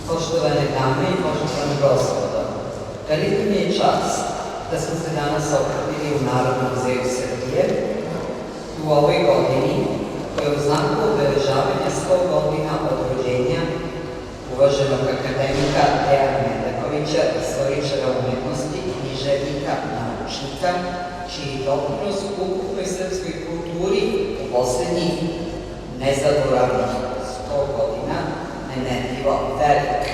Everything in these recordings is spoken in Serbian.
Poštovane dame i poštovani gospodo, velika mi je čast da smo se danas okupili u Narodnom muzeju Srbije u ovoj godini koja je u znaku obeležavanja 100 godina od rođenja uvaženog akademika Dejana Medakovića, istoričara umetnosti, književnika, naučnika, čiji doprinos ukupnoj srpskoj kulturi u poslednjih nezaboravnih 100 godina nemerljivo velik.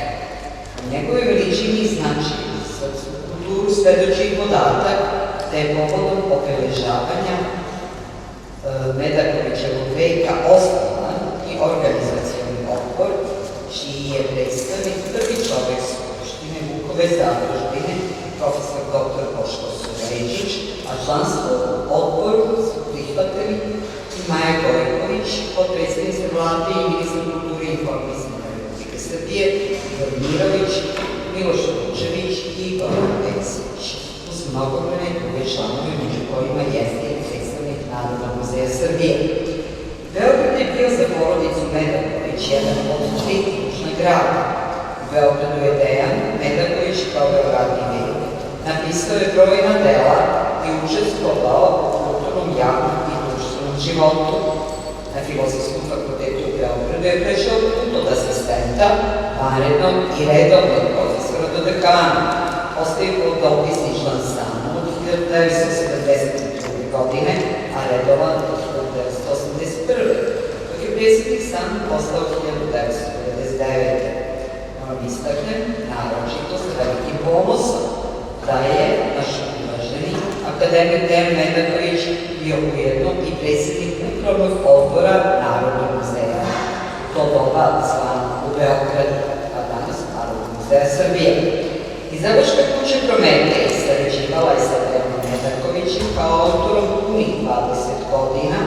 U njegove veličini i značaju srpsku kulturu svedoči i podatak da je povodom obeležavanja Medakovićevog veka osnovan i organizacioni odbor, čiji je predstavnik prvi čovek Skupštine Vukove zadužbine, profesor dr. Boško Suređić, a članstvo u odboru su prihvatili i Maja Gojković, potpredsednica Vlade i ministar kulture i informisanja Republike Srbije, Igor Mirović, Miloš Vučević i Igor Aleksić, uz mnogobrojne druge članove, među kojima jeste i predstavnik Narodnog muzeja Srbije. Beograd je bio za porodicu Medaković jedan od 3 ključna grada. U Beogradu je Dejan Medaković proveo radni vek. Napisao je brojna dela i učestvovao u kulturnom, javnom i društvenom životu. Na Filozofskom fakultetu u Beogradu je prešao put od asistenta, vanrednog i redovnog profesora do dekana. Ostao dopisni član stana od 1972. godine, a redovan od 1981. dok je predsjednik stana postao 1999. Moram istaknem, naročito sa velikim ponosom, da je naš uvaženi akademik Dejan Medaković bio ujedno i predsjednik upravnog odbora Narodnog muzeja. To doba zvan u Beogradu, a danas Narodnog muzeja Srbije. Izdavačka kuća Prometej sarađivala je sa Dejanom Medakovićem kao autorom punih 20 godina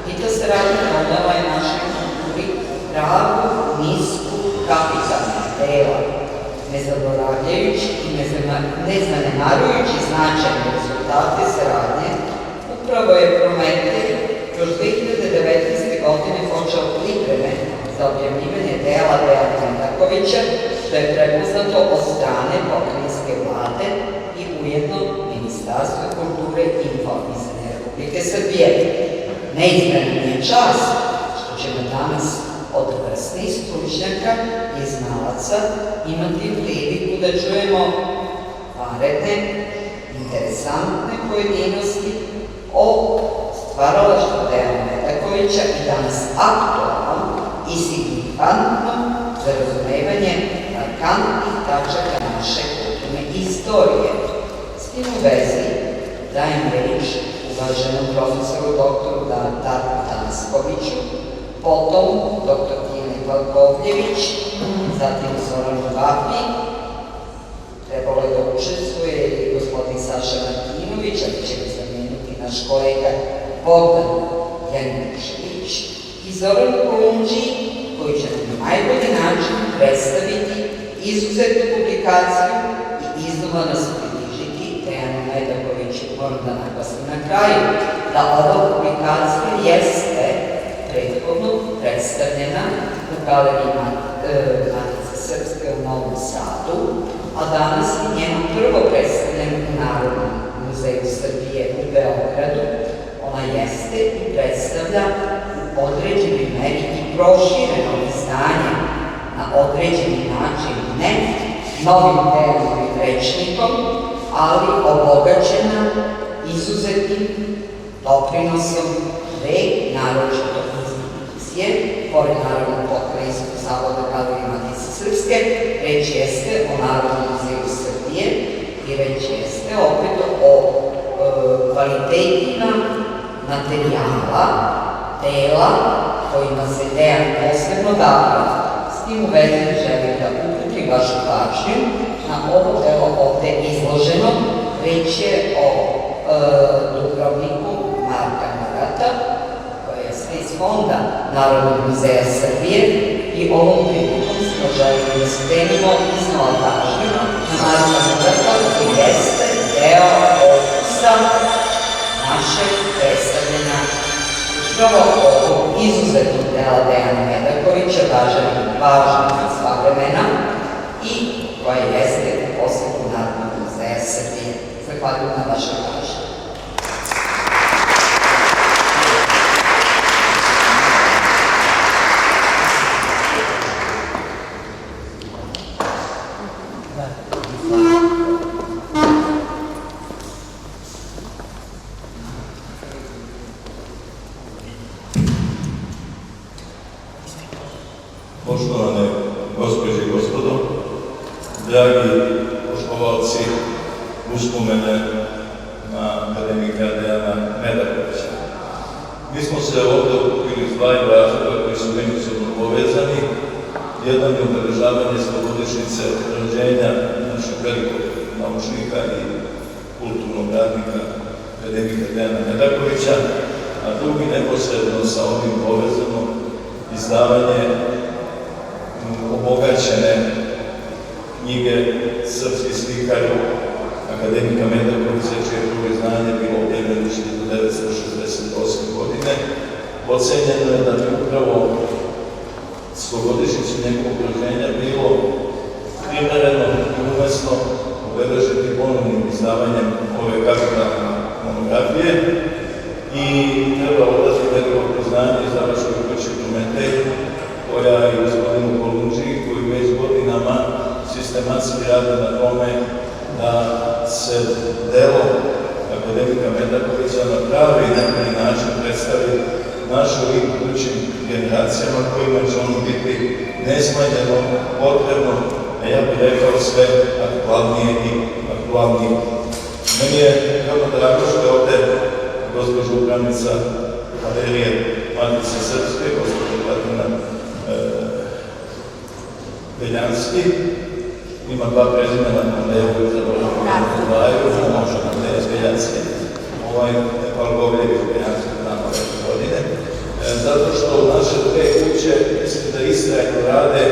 i ta saradnja donela je našoj kulturi pravu, nisku, kapitalna dela. Nezaboravljajući i neznanemarujući značajne rezultate saradnje, upravo je Prometej još 2019. godine počeo pripreme za objavljivanje dela Dejana Medakovića, što je prepoznato od strane pokrajinske vlade i ujedno Ministarstva kulture i informisanja Republike Srbije. Neizmerna mi je čast što ćemo danas od vrsnih stručnjaka i znalaca imati priliku da čujemo vanredne, interesantne pojedinosti o stvaralaštvu Dejana Medakovića i danas aktualnom i signifikantnom za razumevanje markantnih tačaka naše kulturne istorije. S tim u vezi dajem reč uvaženom profesoru doktoru Darku Tanaskoviću, potom dr. Tijeni Valkovljević, zatim Zoranu Vapi, trebalo je da učestvuje i gospodin Saša Martinović, ali će ga zameniti naš kolega Bogdan Janjušević i Zoran Kolundži, koji će na najbolji način predstaviti izuzetnu publikaciju i izdavanost knjižiki Dejana Medakovića. Moram da naglasim na kraju da ova publikacija jeste prethodno predstavljena u Galeriji Matice Srpske u Novom Sadu, a danas je njeno prvo predstavljeno u Narodnom muzeju Srbije u Beogradu. Ona jeste i predstavlja u određenoj meri i prošireno izdanje na određeni način, ne novim delom i rečnikom, ali obogaćena izuzetnim doprinosom dve naročito institucije, pored Narodnog pokrajinskog zavoda Galerije Matice Srpske, reč jeste o Narodnom muzeju Srbije i reč jeste opet o kvalitetima materijala, dela kojima se Dejan posebno bavio. S tim u vezi želim da uputim vašu pažnju na ovo delo ovde izloženo. Reč je o Dubrovniku Marka Morata, koja je iz fonda Narodnog muzeja Srbije, i ovom prilikom smo želeli da skrenemo iznova pažnju na Marka Morata, koji jeste deo opusa našeg predstavljanja upravo ovog izuzetnog dela Dejana Medakovića, važnog za sva vremena, koja jeste posvetu Narodnog muzeja Srbije. Zahvaljujem na vašoj pažnji. Poštovane gospođe i gospodo, dragi poštovalci uspomene na akademika Dejana Medakovića. Mi smo se ovdje okupili iz dva razloga koji su međusobno povezani. Jedan je obeležavanje 100-godišnjice rođenja našeg velikog naučnika i kulturnog radnika akademika Dejana Medakovića, a drugi neposredno sa ovim povezano izdavanje obogaćene knjige Srpski slikar akademika Medakovića, čije prvo izdanje bilo objavljeno 1968. godine. Ocenjeno je da bi upravo 100-godišnjicu njegovog rođenja bilo primereno i umesno obeležiti ponovnim izdavanjem ove kapitalne monografije i treba odati veliko priznanje izdavačkoj kući Prometej, koja je u gospodinu Kolundžiji, koji već godinama sistematski rade na tome da se delo akademika Medakovića na pravi i najbolji način predstavi našoj i budućim generacijama, kojima će ono biti nesmanjeno, potrebno, a ja bih rekao sve aktualnije i aktualnije. Meni je veoma drago što je ovde gospođa upravnica Galerije Matice Srpske, gospođa Vladimira Beljanski, ima dva prezimena, Mandejevo i Zaboravljaju, može Mandejevo Beljanski, Palgovljevi Beljanski znamo veće godine, zato što naše dve kuće, mislim da istrajno rade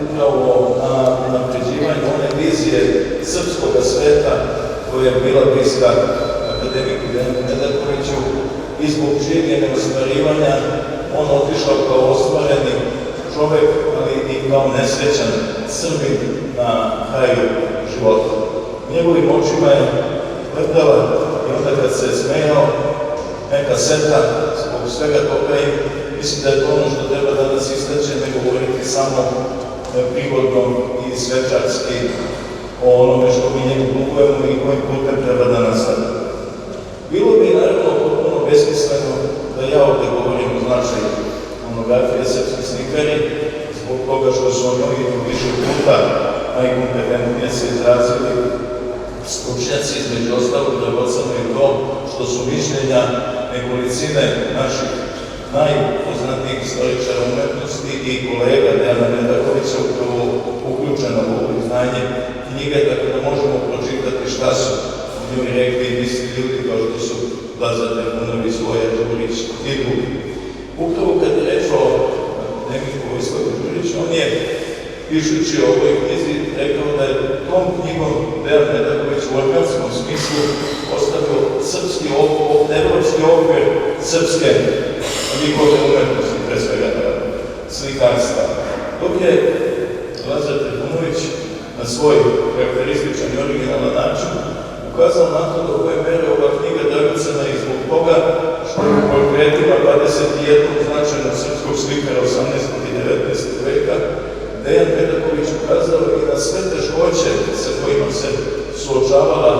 upravo na napređivanju one vizije srpskog sveta koja je bila bliska akademiku Dejanu Medakoviću i zbog čijeg je neostvarivanja on otišao kao ostvareni čovek, ali i kao nesrećan Srbin na kraju života. Njegovim očima je gledala i onda kad se smejao, neka seta zbog svega toga i mislim da je to ono što treba danas istaći, ne govoriti samo prigodno i svečarski o onome što mi njemu dugujemo i kojim putem treba da nastavimo. Bilo bi naravno potpuno besmisleno da ja ovde govorim o značaju monografije Srpski slikari, zbog toga što su oni više puta najkompetentnije se izrazili stručnjaci, između ostalog dragoceno i to što su mišljenja nekolicine naših najpoznatijih istoričara umetnosti i kolega Dejana Medakovića upravo uključeno u ovo izdanje knjige, tako da možemo pročitati šta su o njoj rekli i misli ljudi kao što su Lazar Trifunović, Voja Đurić i drugi. Upravo kad je reč o akademiku Vojislavu Đuriću, on je, pišući o ovoj knjizi, rekao da je tom knjigom Dejan Medaković u organskom smislu ostavio srpski evropski okvir srpske likovne umetnosti, pre svega slikarstva. Dok je Lazar Trifunović na svoj karakterističan i originalan način ukazao na to do koje mere ova knjiga dragocena i zbog toga što je u portretima 21 značajnog srpskog slikara 18. i 19. veka Dejan Medaković ukazao i na sve teškoće sa kojima se suočavala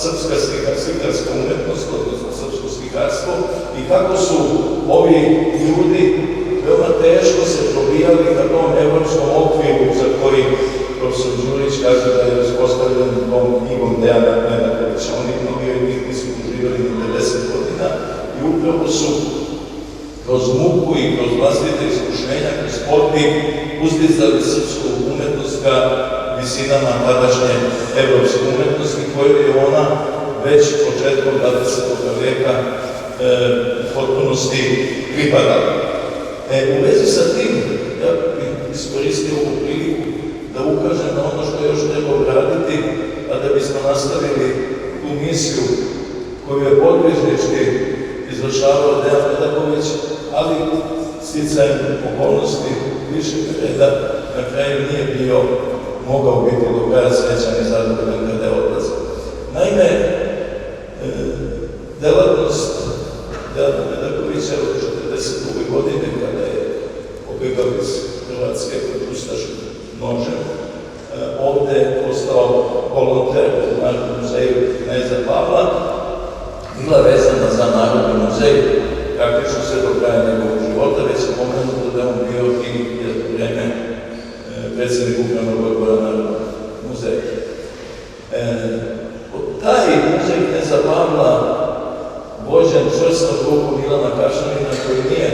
srpska slikarska umetnost, odnosno srpsko slikarstvo, i kako su ovi ljudi veoma teško se probijali ka tom evropskom okviru za koji profesor Đurić kaže da je uspostavljen tom knjigom Dejana Medakovića. Oni mnogi od njih nisu doživjeli ni 50 godina i upravo su kroz muku i kroz vlastite iskušenja, kroz podvig uzdizali srpsku umetnost ka visinama tadašnje evropske umetnosti, koju je ona već početkom 20. veka u potpunosti pripadala. U vezi sa tim, ja bih iskoristio ovu priliku da ukažem na ono što još treba odraditi, a da bismo nastavili tu misiju koju je podvižnički izvršavao Dejan Medaković, ali sticajem okolnosti više reda na kraju nije bio mogao biti do kraja srećan i zadovoljan kada je odlazio. Naime, delatnost Dejana Medakovića od 1942. godine, kada je pobegao iz Hrvatske pod ustaškim nožem, ovde postao volonter u Narodnom muzeju kneza Pavla, bila vezana za Narodni muzej praktično sve do kraja njegovog života, već je pomenuto da je on bio i jedno vreme predsjednik upravnog odbora Narodnog muzeja. Taj muzej kneza Pavla, vođen čvrstom rukom Milana Kašanina, koji nije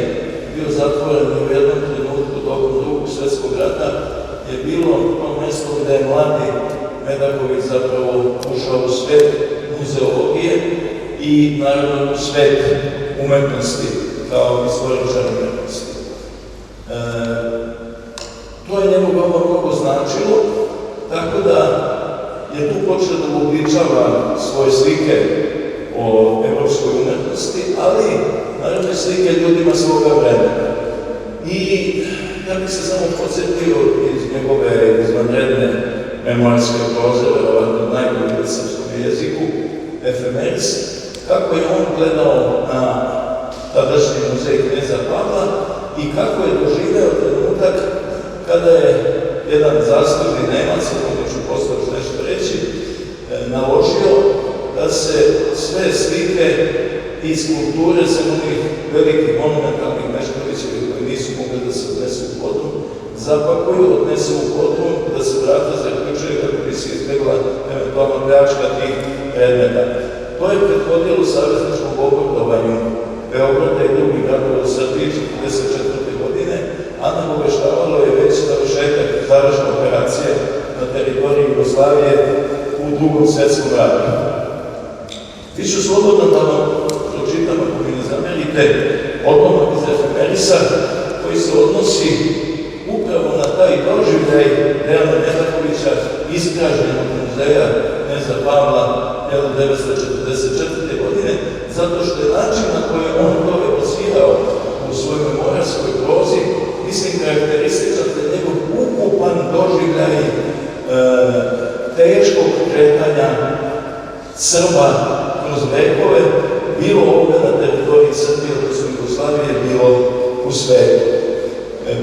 bio zatvoren u jednom trenutku tokom Drugog svjetskog rata, je bilo ono mjesto gde je mladi Medaković zapravo ušao u svet muzeologije i naravno u svet umetnosti kao istoričar umetnosti. To je njemu mnogo značilo, tako da je tu počeo da uobličava svoje slike o evropskoj umetnosti, ali naravno slike ljudima svoga vremena. I da bih se samo podsjetio iz njegove izvanredne memoarske proze, verovatno najbolje na srpskom jeziku, Efemeris, kako je on gledao na tadašnji muzej kneza Pavla i kako je doživeo trenutak kada je jedan zaslužni Nemac, o kome ću posle nešto reći, naložio da se sve slike i skulpture sa onih velikih monumentalnih Meštrovićevi koji nisu mogli da se odnesu u podrum, zapakuju, odnesu u podrum, da se vrata zaključuje kako bi se izbjegla eventualno pljačka tih predmeta. To je prethodilo savezničkom bombardovanju Beograda i drugih gradova u Srbiji 1944. godine, a nagoveštavalo je već završetak završne operacije na teritoriji Jugoslavije u Drugom svjetskom ratu. Biću slobodan da vam pročitam, ako mi ne zamerite, odlomak iz Efemerisa, koji se odnosi upravo na taj doživljaj Dejana Medakovića, ispražnjenog muzeja kneza Pavla 1944. godine, zato što je način na koji on to evocirao u svojoj memorarskoj prozi, mislim, karakterističan za njegov ukupan doživljaj teškog kretanja Srba kroz vekove, bilo ovdje na teritoriji Srbije, odnosno Jugoslavije, bilo u svetu.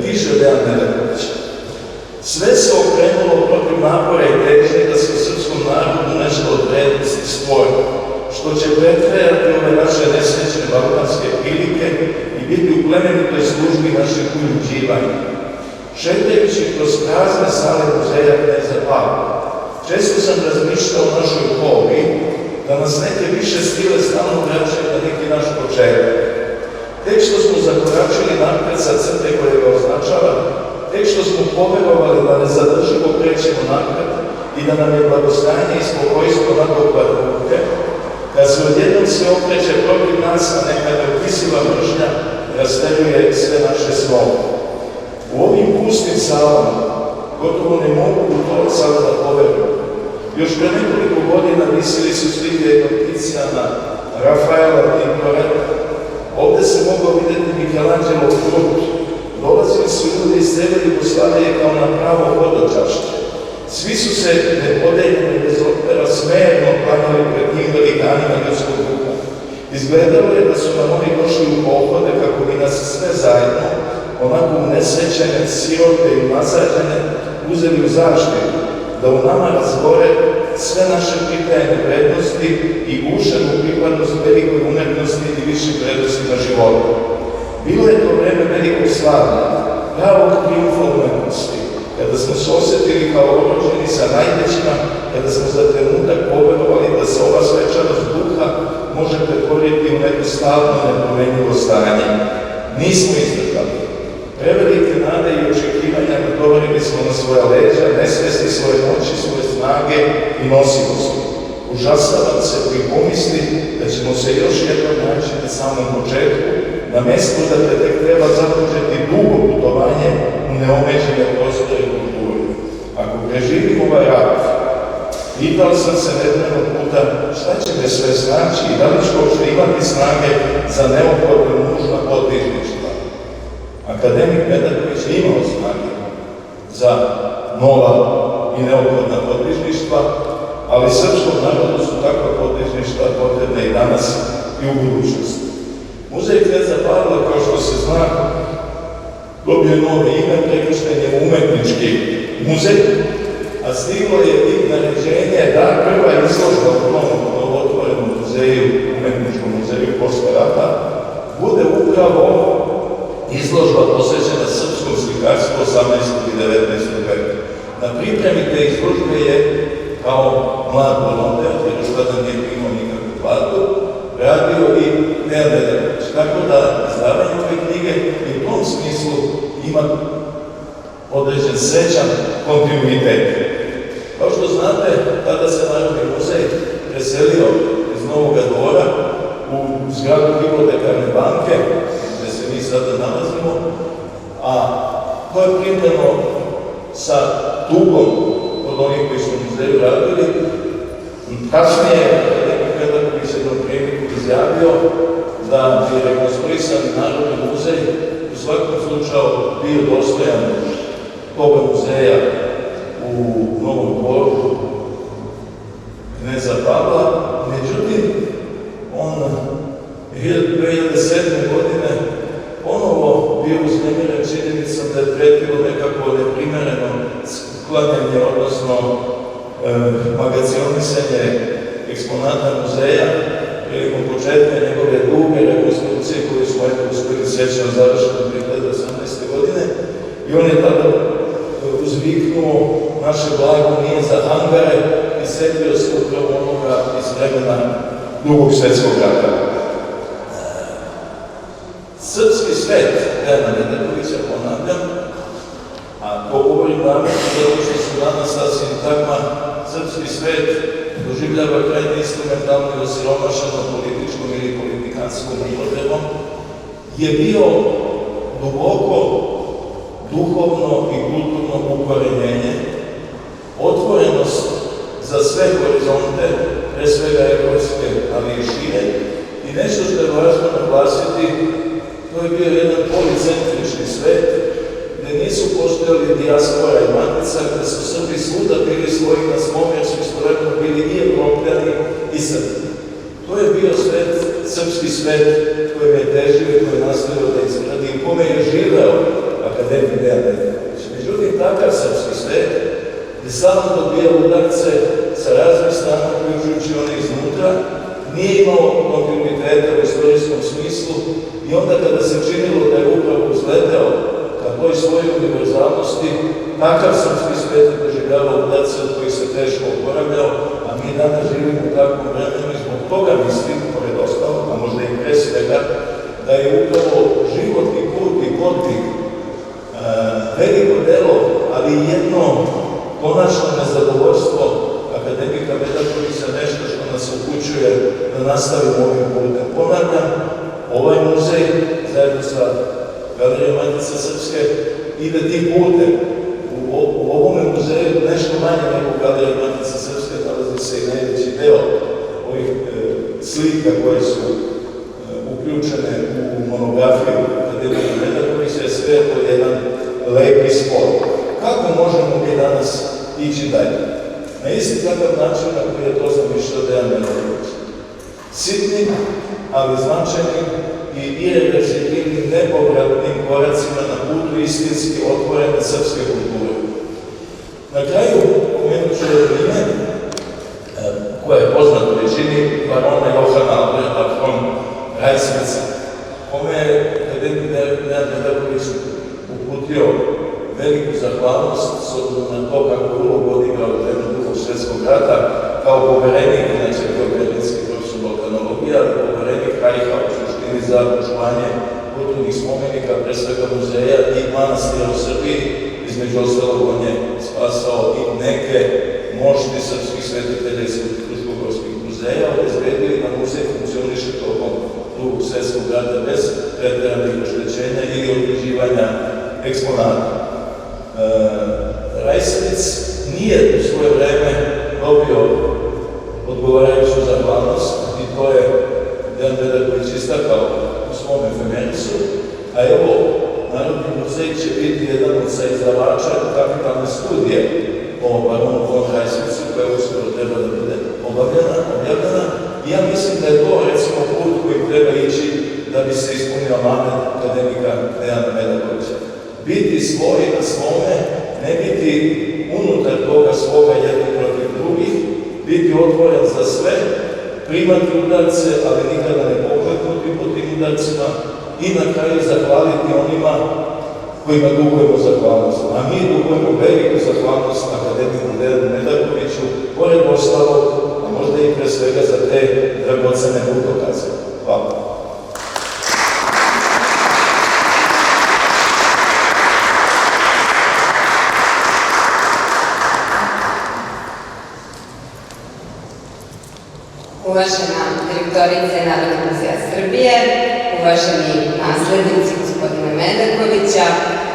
Piše Dejan Medaković: sve se okrenulo protiv napora i težnje da se u srpskom narodu nešto od vrednosti stvori, što će pretrajati ove naše nesrećne balkanske prilike i biti u plemenitoj službi našeg uljuđivanja. Šetajući kroz prazne sale muzeja kneza Pavla, često sam razmišljao o našoj hobi, da nas neke više stile stalno vraćaju na neki naš početak. Tek što smo zakoračili napred sa crte koje ga označava, tek što smo poverovali da nezadrživo krećemo napred i da nam je blagostanje i spokojstvo nadohvat ruke, kad se odjednom sve okreće protiv nas, a nekada opisiva mržnja rasteljuje sve naše snove. U ovim pustim salama gotovo ne mogu u to sada da poveruju. Još pre nekoliko godina visili su slike Ticijana, Rafaela Tintoretta. Ovde se mogao vidjeti Michelangelo Krut. Dolazili su ljudi iz cele Jugoslavije kao na pravo hodočašće. Svi su se nepodeljeni bez opera smerno klanjali pred tim velikanima ljudskog duha. Izgledalo je da su nam oni došli u pohode kako bi nas sve zajedno, onako unesrećene, sirote i unazađene, uzeli u zaštitu, da u nama razgore sve naše pritajne vrednosti i ušenu pripadnost velikoj umetnosti i višim vrednostima života. Bilo je to vreme velikog slavlja, pravog triumfa umetnosti, kada smo se osjetili kao orođeni sa najvećima, kada smo za trenutak poverovali da se ova svečanost duha može pretvoriti u neko stalno nepromenjivo stanje. Nismo izdržali. Prevelike nade i očekivanja natovarili smo na svoja leđa, nesvesti svoje moći, svoje snage i nosivosti. Užasavam se pri pomisli da ćemo se još jednom naći na samom početku, na mestu da te tek treba započeti dugo putovanje u neomeđene prostore i kulture. Ako preživim ovaj rat, pitao sam se nebrano puta šta će me sve znači i da li ću uopšte imati snage za neophodno nužna podvižništva. Akademik Medaković je imao snage za nova i neophodna podvižništva, ali srpskom narodu su takva podvižništva potrebna i danas i u budućnosti. Muzej kneza Pavla, kao što se zna, dobio novo ime, prekršten je u umetnički muzej, a stiglo je i naređenje da prva izložba u novotvorenom muzeju, umetničkom muzeju posle rata, bude upravo izložba posvećena srpskom slikarstvu 18. i 19. veka. Na pripremi te izložbe je kao mlad volonter, jer još tada nije imao nikakvu platu, radio i Dejan Dedaković. Tako da izdavanje ove knjige i u tom smislu ima određen srećan kontinuitet. Kao što znate, tada se Narodni muzej preselio iz Novog Dvora u zgradu Bibliotekarne banke, gde se mi sada nalazimo, a to je primljeno sa tugom od onih koji su u muzeju radili. Kasnije, akademik Dedaković je jednom priliku izjavio da bi rekonstruisani Narodni muzej u svakom slučaju bio dostojan toga muzeja u Novom Dvoru kneza Pavla. Međutim, on 2007. godine ponovo bio uznemiren činjenicom da je pretilo nekako neprimereno sklanjanje, odnosno magacionisanje eksponata muzeja prilikom početka njegove duge rekonstrukcije koju smo uspeli srećno završiti 2018. godine. I on je tada uzviknuo naše blago nije za hangare i setio se upravo onoga iz vremena Drugog svjetskog rata. Srpski svet Dejana Dedakovića, ponavljam, a ko govorim danas, zato što su danas ta sintagma srpski svet doživljava krajnje instrumentalno i osiromašeno političkom ili politikanskom upotrebom, je bio duboko duhovno i kulturno ukorenjenje, otvorenost za sve horizonte, pre svega evropske, ali i šire, i nešto što je važno naglasiti, to je bio jedan policentrični svet, gde nisu postojali dijaspora i matica, gde su Srbi svuda bili svoji na svom, jer su istovremeno bili i Evropljani i Srbi. To je bio svet, srpski svet kojem je težio i koji je nastavio da izgradi, u kome je živeo akademik Dejan Dedaković. Međutim, takav srpski svet, gde samo dobija udarce sa raznih strana, uključujući one iznutra, nije imao kontinuiteta u istorijskom smislu i onda kada se činilo da je upravo uzleteo ka toj svojoj univerzalnosti, takav srpski svet je doživljavao udarce od kojih se teško oporavljao, a mi danas živimo u takvom vremenu i zbog toga mislim, pored ostalo, a možda i pre svega, da je upravo životni put i podvig veliko delo, ali jedno konačno nezadovoljstvo akademika Dedakovića, nešto što nas upućuje da nastavimo ovim putem. Ponavljam, ovaj muzej, zajedno sa Galerijom Matice Srpske, ide tim putem. U ovome muzeju nešto manje nego Galerija Matice Srpske nalazi se i najveći deo ovih slika koje su uključene u monografiju akademika Dedakovića, je sve to jedan lepi sport. Kako možemo mi danas ići dalje? Na isti takav način na koji je to zamišljao Dejan Dedaković. Sitnim, ali značajnim i irreversibilnim, nepovratnim koracima na putu istinski otvorene srpske kulture. Na kraju pomenut ću ime koja je poznata većini barona Johana Alberta von Reiswitza, kome je akademik Dejan Dedaković uputio veliku zahvalnost s obzirom na to kako je ulogu odigrao u vremenu Drugog svjetskog rata kao poverenik, inače bio berlinski profesor balkanologije, ali poverenik Reicha u suštini za očuvanje kulturnih spomenika, pre svega muzeja i manastira u Srbiji. Između ostalog, on je spasao i neke mošti srpskih svetitelja iz Fruškogorskih muzeja, obezbedio da muzej funkcioniše tokom Drugog svjetskog rata bez preteranih oštećenja ili određivanja eksponata. Reiswitz nije u svoje vreme dobio odgovarajuću zahvalnost i to je Dejan Dedaković istakao u svom efemerisu, a evo, Narodni muzej će biti jedan od saizdavača kapitalne studije o o baronu von Heisswitzu koja uskoro treba da bude objavljena. I ja mislim da je to recimo put koji treba ići da bi se ispunio amanet akademika Dejana Medakovića. Biti svoj na svome, ne biti unutar toga svoga jedni protiv drugih, biti otvoren za sve, primati udarce, ali nikada ne pokleknuti po tim udarcima i na kraju zahvaliti onima kojima dugujemo zahvalnost. A mi dugujemo veliku zahvalnost akademiku Dejanu Medakoviću, pored ostalog, a možda i pre svega za te dragocene putokaze. Hvala. Uvažena direktorice Narodnog muzeja Srbije, uvaženi naslednici gospodina Medakovića,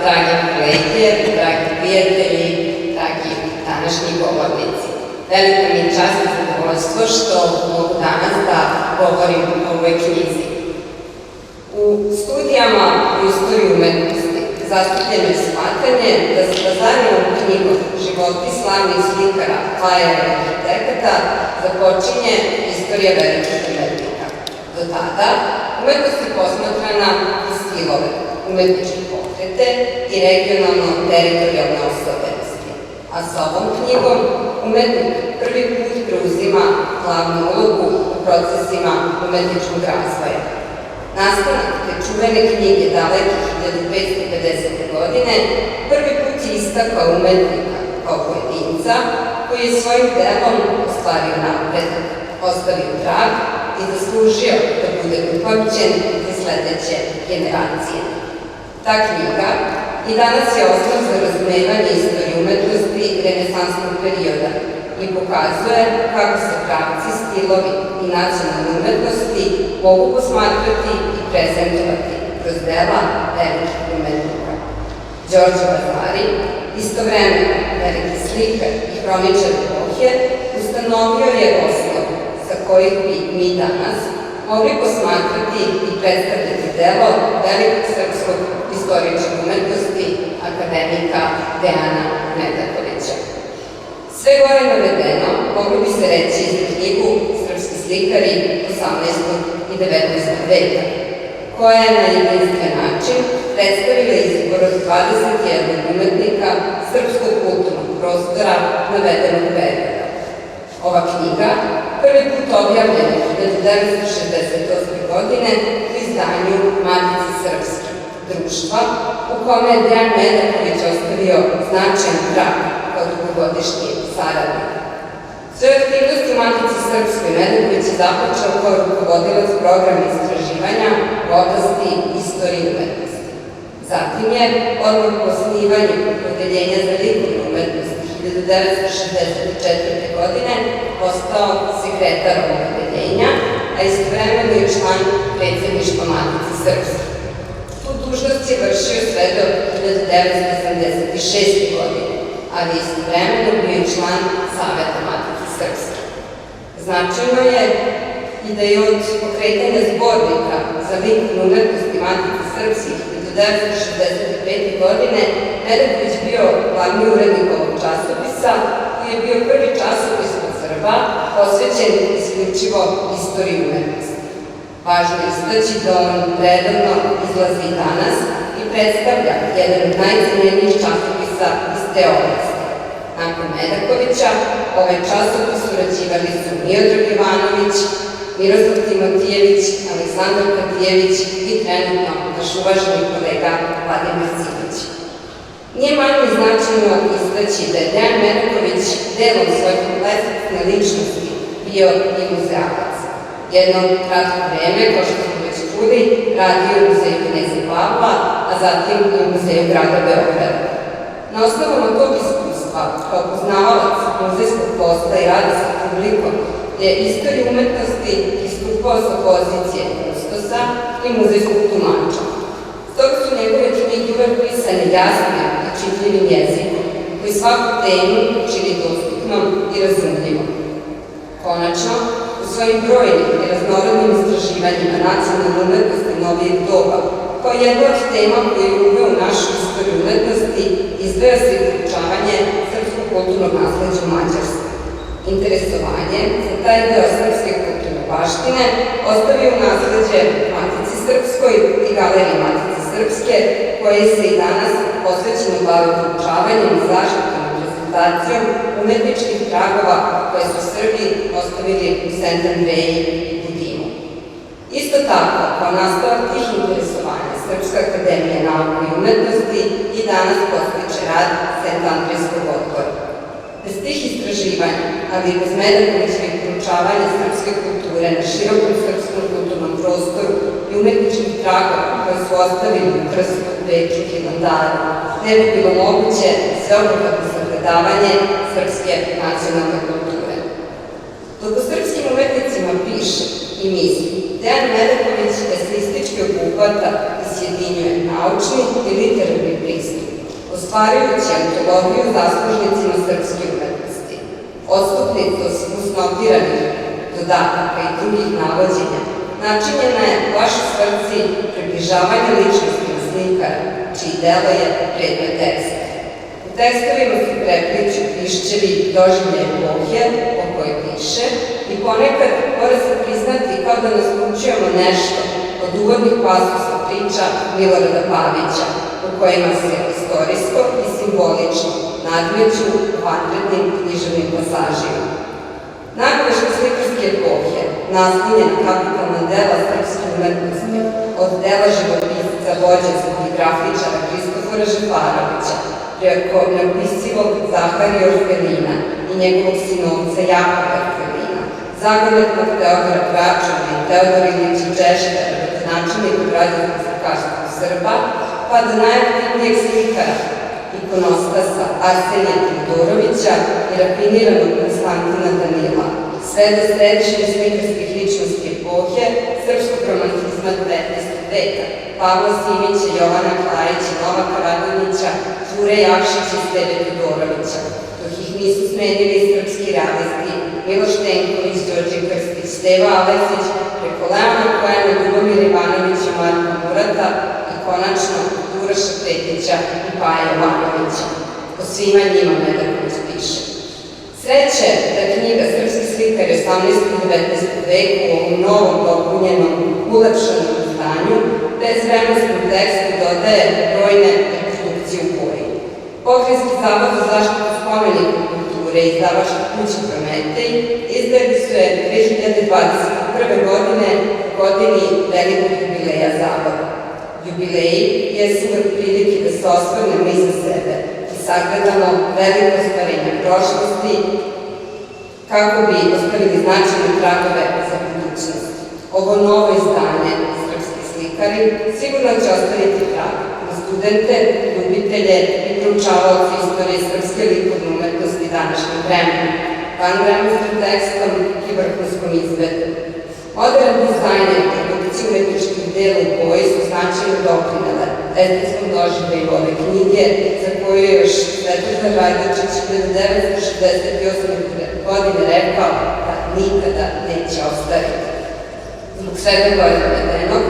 dragi kolege, dragi prijatelji, dragi današnji govornici. Velika mi je čast i zadovoljstvo što mogu danas da govorim o ovoj knjizi. U studijama u istoriji umetnosti zastupljeno je shvatanje da se Lazarinovom knjigom Životi slavnih slikara, klajera i arhitekata započinje istorija velikih umetnika. Do tada umetnost je posmatrana u stilove, umetničke pokrete i regionalno-teritorijalne osobenosti. A sa ovom knjigom umetnik prvi put preuzima glavnu ulogu u procesima umetničkog razvoja. Nastanak te čuvene knjige daleke 1550. godine prvi put je istakao umetnika kao pojedinca koji je svojim delom ostvario napredak, ostavio trag i zaslužio da bude upamćen za sledeće generacije. Ta knjiga i danas je osnov za razumevanje istorije umetnosti renesansnog perioda i pokazuje kako se pravci, stilovi i nacionalne umetnosti mogu posmatrati i prezentovati kroz dela velikih umetnika. Đorđe Vasari, istovremeno veliki slikar i hroničar epohe, ustanovio je osnov sa kojih bi mi danas mogli posmatrati i predstavljati delo velikog srpskog istoričara umetnosti akademika Dejana Medakovića. Sve gore navedeno moglo bi se reći za knjigu Srpski slikari 18. i 19. veka, koja je na jedinstven način predstavila izbor od 21 umetnika srpskog kulturnog prostora navedenog perioda. Ova knjiga prvi put objavljena 1968. godine u izdanju Matice Srpske, društva u kome je Dejan Medaković ostavio značajan trag kao dugogodišnji saradnik. Svoje aktivnosti u Matici Srpskoj Medaković je započeo kao rukovodilac programa istraživanja u oblasti istorije umetnosti. Zatim je, odmah po osnivanju Odeljenja za likovnu umetnost 1964. godine, postao sekretar ovog odeljenja, a istovremeno je član predsedništva Matice Srpske. Tu dužnost je vršio sve do 1986. godine, ali istovremeno bio je član Saveta Matice Srpske. Značajno je i da je od pokretanja zbornika za likovnu umetnost i Matice Srpske 1965. godine Medaković bio glavni urednik ovog časopisa, koji je bio prvi časopis od Srba posvećen isključivo istoriji umetnosti. Važno je istaći da on redovno izlazi i danas i predstavlja jedan od najcenjenijih časopisa iz te oblasti. Nakon Medakovića, ovaj časopis urađivali su Miodrag Ivanović, Miroslav Timotijević, Aleksandar Katijević i trenutno naš uvaženi kolega Vladimir Civić. Nije manje značajno istaći da je Dejan Medaković delom svoje kompleksne ličnosti bio i muzealac. Jedno kratko vreme, kao što smo već čuli, radio u muzeju Kneza Pavla, a zatim i u muzeju grada Beograda. Na osnovama tog iskustva, kao poznavalac muzejskog posla i rada sa publikom, je istoriju umetnosti istupao sa pozicije kustosa i muzejskog tumača. Stoga su njegove knjige uvek pisane jasnim i čitljivim jezikom, koji svaku temu čini dostupnom i razumljivom. Konačno, u svojim brojnim i raznorodnim istraživanjima nacionalne umetnosti novijeg doba, kao jedna od tema koju je uveo u našu istoriju umetnosti, izdvaja se uključavanje srpskog kulturnog nasleđa u Mađarskoj. Interesovanje za taj deo srpske kulturne baštine ostavio u nasleđe Matici Srpskoj i Galeriji Matice Srpske, koje se i danas posvećeno bave proučavanjem i zaštitom i prezentacijom umetničkih tragova koje su Srbi ostavili u Sent Andreji i Budimu. Isto tako, kao nastavak tih interesovanja, Srpska akademija nauka i umetnosti i danas podstiče rad Sent Andrejskog odbora. Bez tih istraživanja, ali i bez Medakovićevih proučavanja srpske kulture na širokom srpskom kulturnom prostoru i umetničkih tragova koje su ostavili u Krstu, Beču i Hilandaru, ne bi bilo moguće sveobuhvatno sagledavanje srpske nacionalne kulture. Dok o srpskim umetnicima piše i misli, Dejan Medaković eseistički obuhvata i sjedinjuje naučni i literarni pristup, ostvarujući antologiju zaslužnicima srpske umetnosti. Odstupnicu snotiranih dodataka i drugih navođenja načinjena je u vašoj svrci približavanje ličnosti slikara, čiji delo je predmet teksta. U tekstovima se prepliću pišćevi doživlje epohe o kojoj piše i ponekad mora se priznati kao da naslučujemo nešto od uvodnih pasusa priča Milorada Pavića, u kojima se istorijsko i simbolično nadmeću u vanrednim književnim pasažima. Nakon slikarske epohe naslonjen kapitalna dela srpske umetnosti od dela živopisca vođenskog i grafičara Kristofora Žeparovića preko neopisivog Zaharija Orfelina i njegovog sinovca Jakova Orfelina, zagonetnog Teodora Gračana i Teodora Ilića Češtara, načelnika građanskog slikarstva Srba, pa do najaktivnijeg slikara, ikonostasa Arsenija Teodorovića i rafiniranog Konstantina Danila, sve do središnje slikarskih ličnosti epohe srpskog romantizma 19. veka, Pavla Simića, Jovana Klarića, Novaka Radonjića, Đure Jakšića i Steve Todorovića, dok ih nisu smenili srpski realisti Miloš Tenković, Đorđe Krstić, Steva Aleksić, preko Leona Kojana, Ljubomir Ivanovića, Marka Murata i konačno Uroša Petića i Paja Jovanovića. O svima njima Medaković piše. Sreće da knjiga Srpski slikar 18. i 19. veku u ovom novom, dopunjenom, ulepšanom izdanju bez vremenskom tekstu dodaje brojne rekonstrukcije u boji. Pokrajinski zavod za zaštitu spomenika kulture i izdavačka kuća Prometej izdali su je 2021. godine u godini velikog jubileja zavoda. Jubileji jesu uvek prilike da se osvrnemo iza sebe i sagledamo veliko ostvarenje prošlosti kako bi ostavili značajne tragove za budućnost. Ovo novo izdanje Srpski slikari sigurno će ostaviti trag na studente, ljubitelje i proučavaoce istorije srpske likovne umetnosti današnjeg vremena, vanvremenskim tekstom i vrhunskom izvedbom. Modern dizajn i produkcija umetničkih dela u boji su značajno doprinele estetskom doživljaju ove knjige, za koju je još Svetozar Rajdačić 1968. godine rekao da nikada neće ostariti. Zbog svega gore navedenog,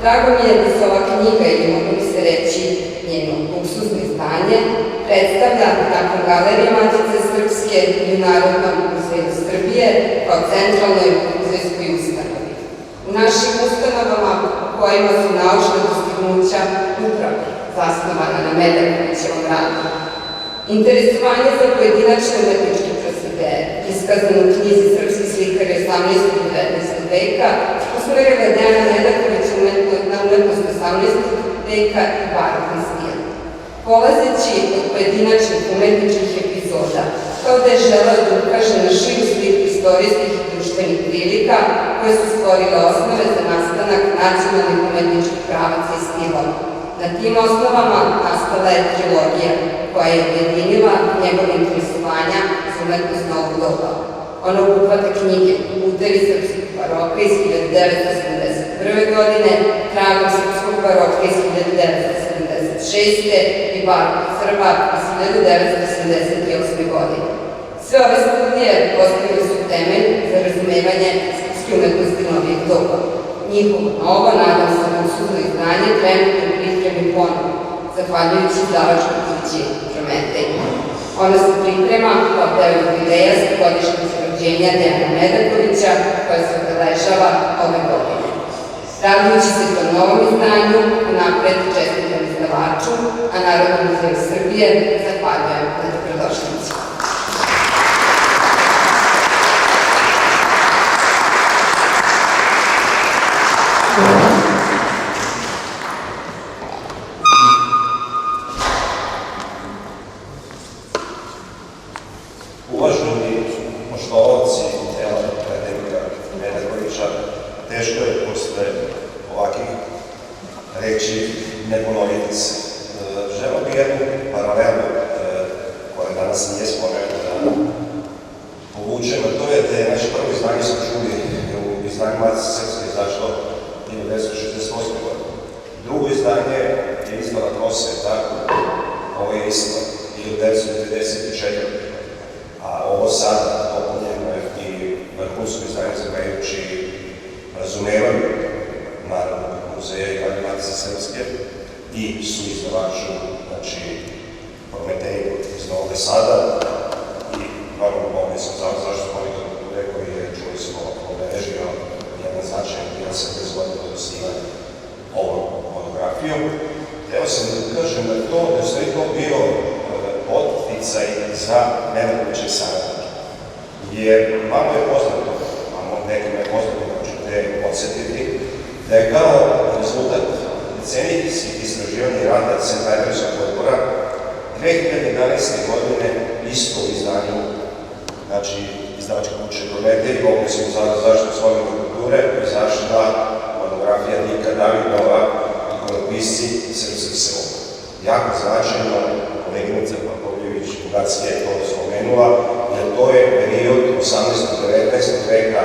drago mi je da se ova knjiga, ili mogu bi se reći njeno luksuzno izdanje, predstavlja nakon Galerije Matice Srpske i u Narodnom muzeju Srbije kao centralnoj muzejskoj ustanovi. U našim ustanovama u kojima su naučna dostignuća upravo zasnovana na Medakovićevom radu. Interesovanje za pojedinačne umetničke procedere, iskazano u knjizi Srpski slikar 18. i 19. veka, usmerila Dejana Medakovića na umetnost 18. veka i barokni stil. Polazeći od pojedinačnih umetničkih epizoda, kao da je želeo da ukaže na širu sliku istorijskih i društvenih prilika koje su stvorile osnove za nastanak nacionalnih umetničkih pravaca i stilova. Na tim osnovama nastala je trilogija koja je objedinila njegove interesovanja za umetnost novog doba. Ona obuhvata knjige Putevi srpskog baroka iz 1971. godine, Tragom srpskog baroka iz 1976. i Barok Srba iz 1978. godine. Sve ove studije postavili su temelj za razumevanje srpske umetnosti novih doba. Njihovo novo, nadam se, luksuzno izdanje trenutno pripremi ponovo, zahvaljujući izdavačkoj kući Prometej. Ona se priprema kao deo jubileja za godišnjicu rođenja Dejana Medakovića koja se obeležava ove godine. Radujući se tom novom izdanju, unapred čestitam izdavaču, a Narodnom muzeju Srbije zahvaljujem na dobrodošlici. Uvaženi poštovaoci dela akademika Medakovića, teško je posle ovakvih reči ne ponoviti se. Želeo bih jednu paralelu koja danas nije spomenuta da povučem, a to je da je naše prvo izdanje smo čuli u izdanju Matice Srpske izašlo 1968. godine. Drugo izdanje je izdala Prosveta, ovo je isto 1994. A ovo sada dopunjeno je i vrhunsko izdanje zahvaljujući razumevanju Narodnog muzeja i Galerijske Matice Srpske i suizdavaču, znači Prometeju iz Novog Sada i normalno Bolonijskom zavodu za zaštitu spomenika kulture koji je, čuli smo, obeležio jedan značajan 70 godina od osnivanja ovom monografijom. Hteo sam da kažem da to, da je sve to bio poticaj za Medakovićev saradnike. Jer malo je poznato, a nekima je poznato, da ćete podsjetiti, da je kao rezultat decenijskih istraživanja i rada Centra Evropskog odbora 2011. godine isto u izdanju, znači izdavačke kuće Prometej i Bolonijskog zavoda za zaštitu spomenika kulture izašla monografija Dika Davidova, ikonopisci srpskih sela. Jako značajno, koleginica Pavlovljević Bugatska je to spomenula, jer to je period 18. 19. veka,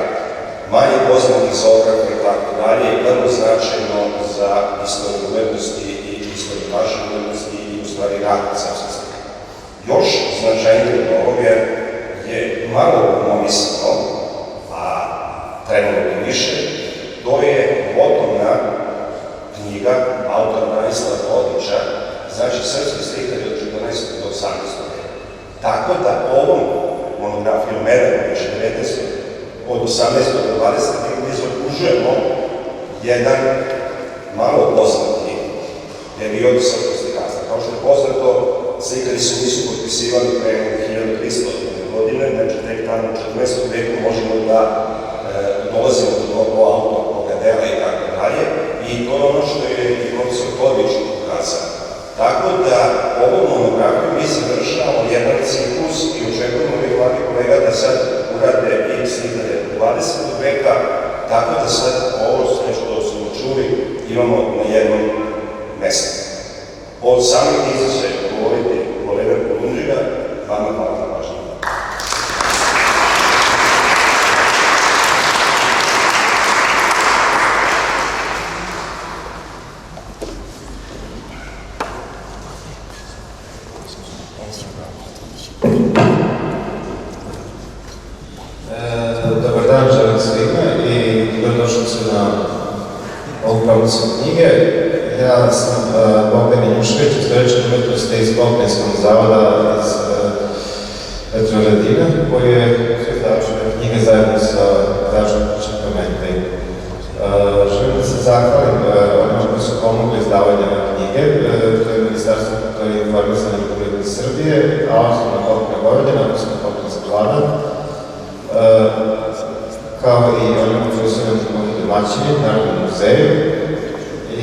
manje poznatih zoografa i tako dalje, i vrlo značajno za istoriju umetnosti i istoriju naše umetnosti i u stvari rad srpskih slika. Još značajnije od ovoga je malo umomisano, a trebalo bi više, to je potomna knjiga autora Branislava Todića, znači srpski slikari od 14. do 18. veka. Tako da ovom monografijom Medakovića 19. od 18. do 20. veka zaokružujemo jedan malo poznati period srpskog slikarstva. Kao što je poznato, slikari se nisu potpisivali pre 1300 godine, znači tek tamo u 14. veku možemo da dolazimo do tog autorskog dela i tako dalje. I to je ono što je i profesor Todić ukazao. Tako da ovom monografiju mi završavamo jedan ciklus i očekujemo i ovakvi kolega da sad urade i slikare 20. veka, tako da sad ovo sve što smo čuli imamo na jednom mestu. Od samih izražaja govoriti kolega Kolundžiga, vama hvala na pažnju. Dobar dan, želim svima i dobrodošli su na ovu promociju knjige. Ja sam Bogdan Janjušević, istoričar umetnosti iz Bolonijskog zavoda iz Petrovaradina, koji je izdavač knjige zajedno sa Dražom kućem Prometej. Želim da se zahvalim onima koji su pomogli izdavanju ove knjige, to je Ministarstvo kulture i informisanja Republike Srbije, Autonomna pokrajina Vojvodina, odnosno pokrajinska Vlada, kao i onima koji su nam pomogli domaćini, Narodnom muzeju,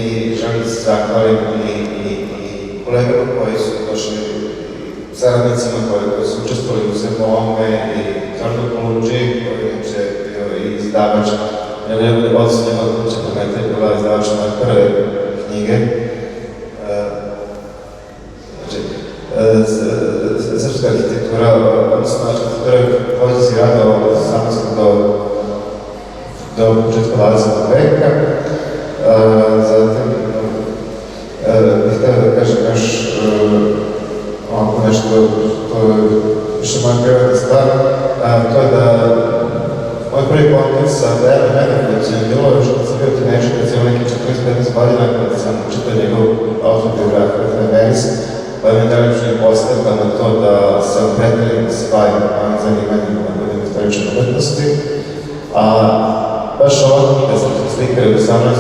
i želim da se zahvalim i kolegama koji su došli, saradnicima koji su učestvovali u svemu ovome, i Zornu Kolundži, koji je bio i izdavač, jer je odsudnjava kuća Prometej bila izdavač moje prve knjige. Srpska arhitektura, odnosno arhitektura koja se rada od 18. do početka 20. veka. Zatim, bih htio da kažem još ovako nešto što je više moja privatna stvar, to je da moj prvi kontakt sa Dejanom Medakovićem je bilo još kad sam bio tinejdžer, recimo nekih 14-15 godina, kada sam čitao njegov autobiografiju Veris, me najlepše postavka na to da se opredelim svojim zanimanjima na budem istorične umetnosti. A baš ova knjiga Srpske slike od 18.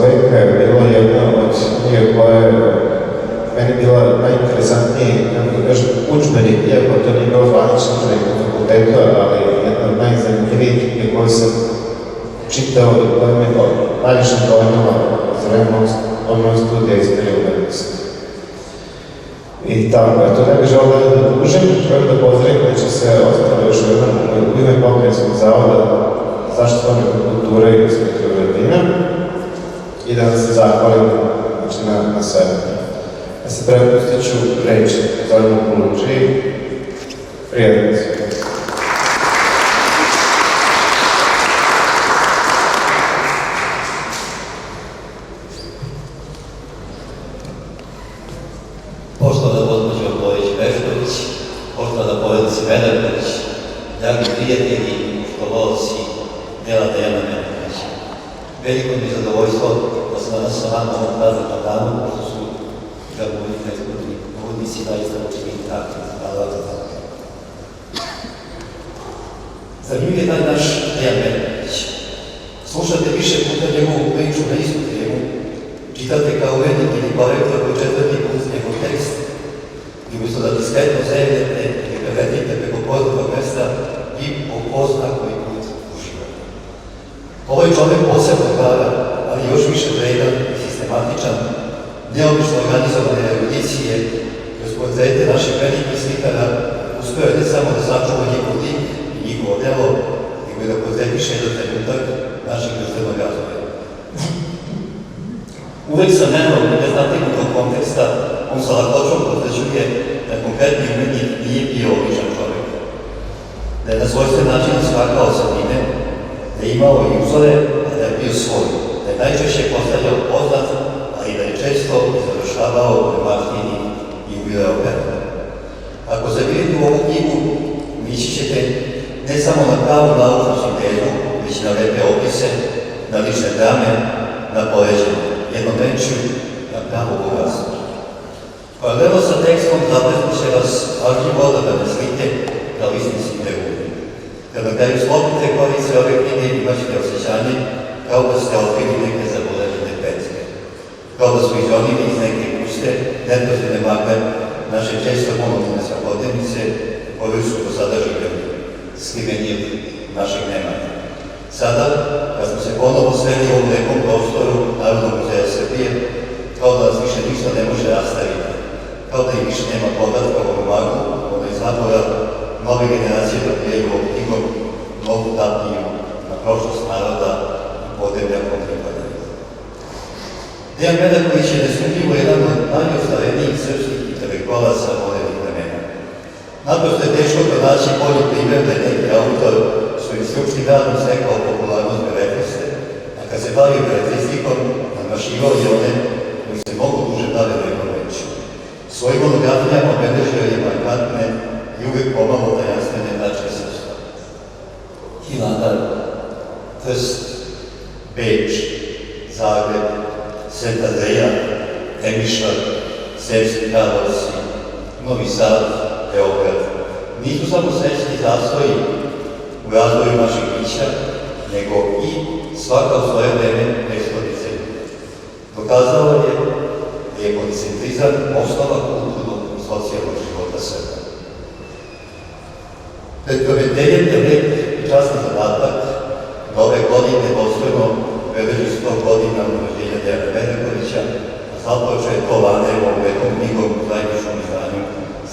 veka je bila jedna od knjiga koja je meni bila najinteresantniji, kako da kažem, udžbenik, iako to nije bilo zvanični udžbenik na fakultetu, ali jedna od najzanimljivijih knjiga koju sam čitao i koja me najviše dojmala za vreme mojeg studija istorije umetnosti. I tako, eto, ne bih želeo da dužim, želim da pozdravim da će se ostalo još jednom u ime Pokrajinskog zavoda zaštitu spomenika kulture i inspektora Vradina i da vam se zahvalim na svemu. Ja se prepustit ću reč Zoranu Kuluđi, prijateljicu. Poštovana gospođo Bojić-Bešković, poštovana povjednice Medaković, dragi prijatelji, školovci, dela Dejana Medakovića. Veliko mi je zadovoljstvo da sam danas sa vama ovom prazničnom danu, pošto su moji prethodni govornici zaista učinili tako. Hvala vam za tako. Zanimljiv je taj naš Dejan Medaković. Slušate više puta njegovu priču na istu temu, čitate kao urednik ili korektor koji četvrti put njegov tekst i umjesto da diskretno zemljate ili preletite preko poznatog mesta i po ko zna koji put uživate. Ovaj čovjek posebno gara, ali još više vredan i sistematičan, neobično organizovane erudicije kroz portrete naših velikih slikara uspio je ne samo da sačuva njihov lik i njihovo delo, nego i da portretiše jedan trenutak našeg društvenog razvoja. Uvek sam nemao neznatignutog konteksta, on sa lakoćom potvrđuje da konkretni umetnik nije bio običan čovjek. Da je na svojstven način skakao sa njime, da je imao i uzore, a da je bio svoj, da je najčešće postavljao poznat, ali da je često završavao u Martini i ubirao pera. Ako zavirite u ovu knjigu, mići ćete ne samo na pravu naučnu sintezu, već na lepe opise, na lične drame, na poređenje. Jednom rečju na pravo bogatstvo. Paralelno sa tekstom zaplesno će vas pažljivo odabrane slike kao istinski pregovori. Kad na kraju sklopite korice ove knjige imat ćete osjećanje kao da ste otkrili neke zaboravljene pecke. Kao da su izronili iz neke puste, neprozirne magle naše često monotone svakodnevnice koju su do sada živjeli, skriveni od našeg nemanja. Sada, kad smo se ponovo sveli u ovom nekom prostoru Narodnog muzeja Srbije, kao da nas više ništa ne može rastaviti, kao da i više nema povratka u ovom magu, onaj zapora, nove generacije dobijaju ovom knjigom novu tapniju na prošlost naroda i podeblja kom pripadaju. Dejan Medaković je nesumnjivo jedan od najostvarenijih srpskih intelektualaca modernih vremena. Naprosto je teško pronaći bolji primjer da je neki autor svojim stručnim radom stekao popularnost beletiste, a kad se bavio beletristikom, nadmašivao je one koji se mogu duže bave nekom reći. Svojim monografijama obeležio je markantne i uvijek pomalo tajanstvene tačke srpstva. Hilandar, Trst, Beč, Zagreb, Sveta Dreja, Temišvar, Srpski Karlovci, Novi Sad, Beograd, nisu samo srećni zastoji u razvoju naših bića, nego i svaka u svoje vreme prethodnice. Dokazao je da je policentrizam osnova kulturnog i socijalnog života Srba. Pred provedenjem je lep i časni zadatak da ove godine dostojno obeleži 100 godina rođenja Dejana Medakovića, a započeo je to Lanevom vekom knjigom u zajedničkom izdanju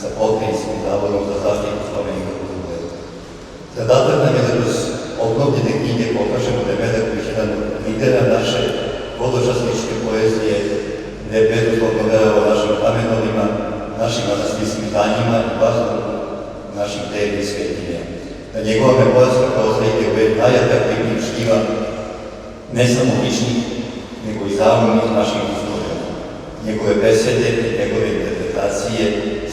sa Pokrajinskim zavodom za zaštitu spomenika kulture. Zadatak nam je da kroz obnovljene knjige pokažemo da je Medaković jedan od lidera naše vodočasničke poezije, da je bezuslovno verovao našim kamenovima, našim manastirskim zdanjima i važno našim drevnim svetinjama. Da njegova memorska proza ide u najatraktivnijim štiva, ne samo ličnih, nego i zavnih naših izložena. Njegove besede i njegove interpretacije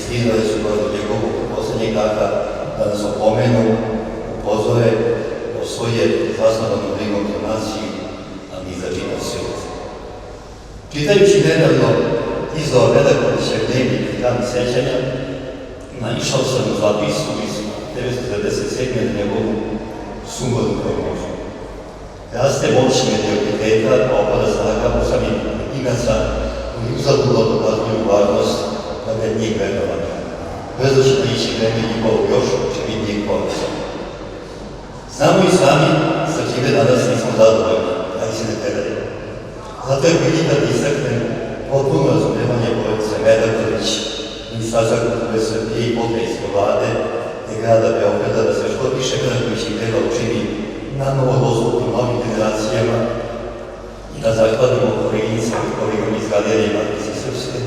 stizale su do njegovog poslednjeg dana da nas opomenu, upozore o svoje zasnovanu brigom za naciju, a mi za čitav svijet. Čitajući nedavno izvor Medakovićev dnevnik Dan sećanja, naišao sam u zapisu iz 1997. na njegovu sumornu prognozu. Raste moć mediokriteta, a opada snaga usamih pojedinaca koji uzaludno dokazuju važnost navednijeg vrednovanja. Brzo će naići vreme njihovog još očevidnijeg ponosa. Znamo i sami sa čime danas nismo zadovoljni, ali se ne predaju. Zato je prilika da istaknem potpuno razumevanje porodice Medaković, Ministarstva kulture Srbije i pokrajinske vlade te grada Beograda da se što više Medakovićih dela učini na novo dostupnim novim generacijama i da zahvalimo koleginicama i kolegama iz Galerije Matice Srpske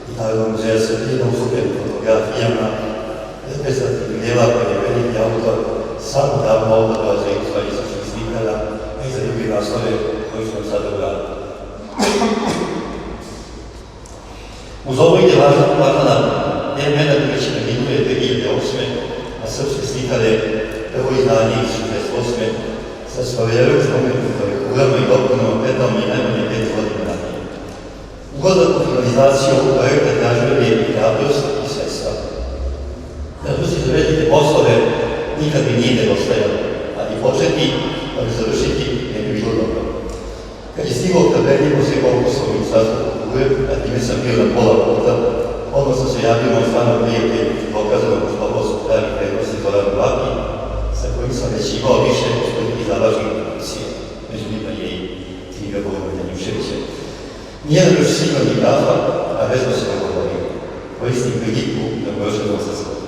i Narodnog muzeja Srbije na usluženim fotografijama reprezentativnih dela koje je veliki autor samo davno odabrao za ilustralizačnih slikara i za druge naslove koji su nam sada uradili. Uz ovo ide važna napomena, jer Medaković preminuje 2008. a srpske slikare prvo izdanje iz 1968. sa svojevrsnom kurikulama i dopunama predao mi najmanje 5 godina ranije. Ulazak u finalizaciju projekta tražio je i hrabrost i sredstva. Hrabrost izvedite poslove nikad mi nije nedostajalo, ali početi, ali završiti ne bi bilo dobro. Kad je stigao tabeljivo se konkursa u Ministarstvu kulture, a time sam bio na pola puta, odmah sam se javio na stvarno prijatelj dokazano gospodarstvo pravih vrednosti Zoran Vlaki, sa kojim sam već imao više usputnih zavažnih produkcija, među njima je i knjiga Bogomilja Njuševića. Nije nam još sigurno ni kafa, a vezno se ne govori. Koristim priliku da možemo sa svojom.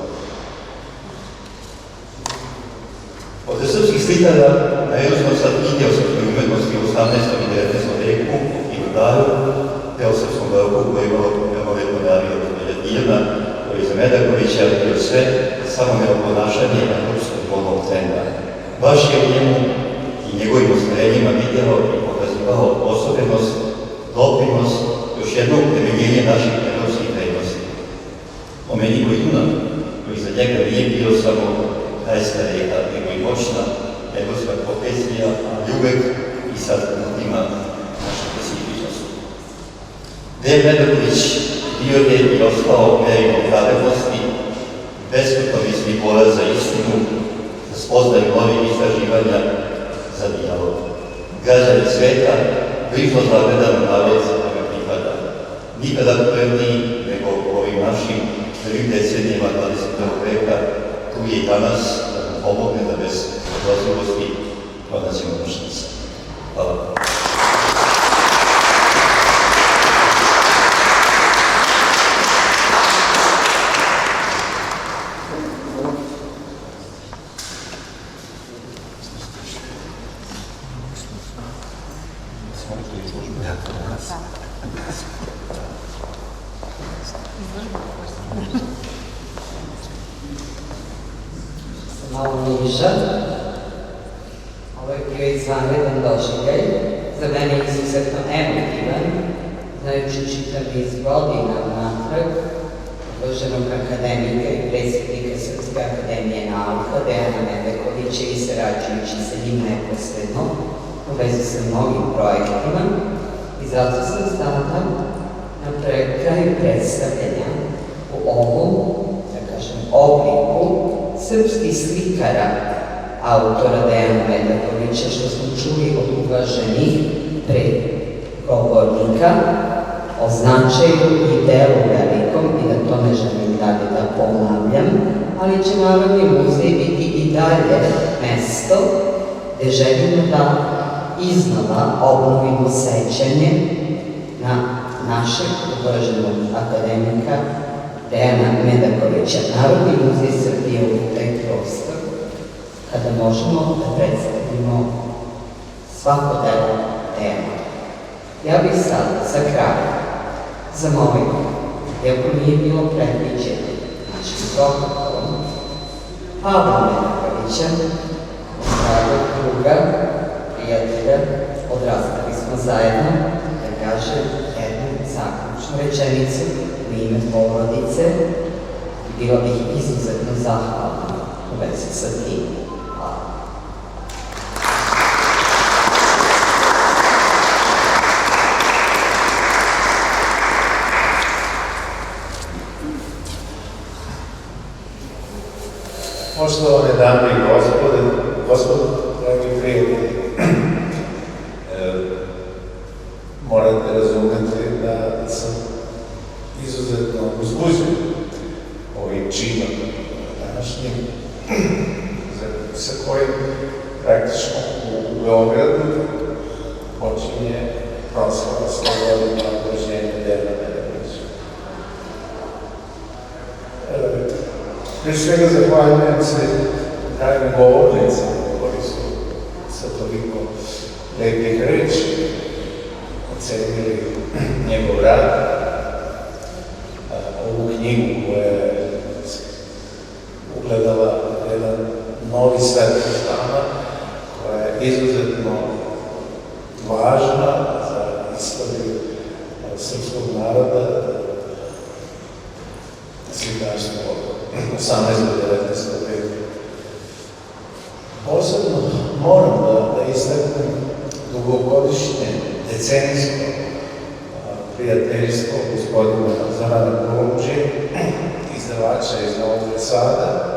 Od srpskih slikara najedno sad knjige o srpskoj umetnosti u 18. i 19. veku i Rudaru, te o srpskom baroku koji je imalo verovatno nario od Miljadijana, koji je za Medakovića bio sve, samo neoponašanje na ruskog volnog trenda. Baš je u njemu i njegovim ostvarenjima vidjelo i pokazivao osobenost, doprinos, još jednog utemeljenja naših evropskih vrednosti. Pomenimo i Dunav, koji za njega nije bio samo krajska reka, nego i moćna evropska profesija, ali uvek i sad ima našu specifičnost. Dejan Medaković bio je i ostao merilo pravednosti, beskompromisni borac za istinu, za spoznaju novih istraživanja, za dijalog. Građani sveta, brižno zagledan narod kome pripada. Nikada prvniji nego u ovim našim prvim decenijima 21. veka, tu je i danas da nam pomogne da bez odlazivosti pronaćemo mušnice. Hvala. Malo niža. Ovo je bio izvanredan doživljaj, za mene izuzetno emotivan, znajući čitav niz godina natrag, uvaženog akademika i predsjednika Srpske akademije nauka, Dejana Medakovića i sarađujući sa njim neposredno u vezi sa mnogim projektima, i zato sam stala na kraju predstavljanja u ovom, da kažem, obliku srpskih slikara autora Dejana Medakovića, što smo čuli od uvaženih pregovornika o značaju i delu velikom, i da to ne želim dalje da ponavljam, ali će Narodni muzej biti i dalje mesto gde želimo da iznova obnovimo sećanje na našeg uvaženog akademika Dejana Medakovića. Narodni muzej Srbije u taj prostor kada možemo da predstavimo svako delo Dejana. Ja bih sad za kraj zamolio, iako nije bilo predviđeno našim protokolom, Pavla Medakovića, dragog druga, prijatelja, odrastali smo zajedno, da kažem jednu zaključnu rečenicu u ime porodice i bila bih izuzetno zahvalna u vezi sa tim. Hvala. Poštovane dame i gospodo, dragi prijatelji, morate razumeti da sam izuzetno uzbuđen ovim činom današnjim, sa kojim praktično u Beogradu počinje proslava 100 godina od rođenja Dejana Medakovića. Prije svega zahvaljujem se dragim govornicima koji su sa toliko lepih reči ocenili njegov rad, ovu knjigu koja je ugledala jedan novi svet dana, koja je izuzetno važna za istoriju srpskog naroda, svitaštvo 18. do 19. veka. Posebno moram da istaknem dugogodišnje, decenijsko prijateljstvo gospodina Zorana Kolundžije, izdavača iz Novog Sada,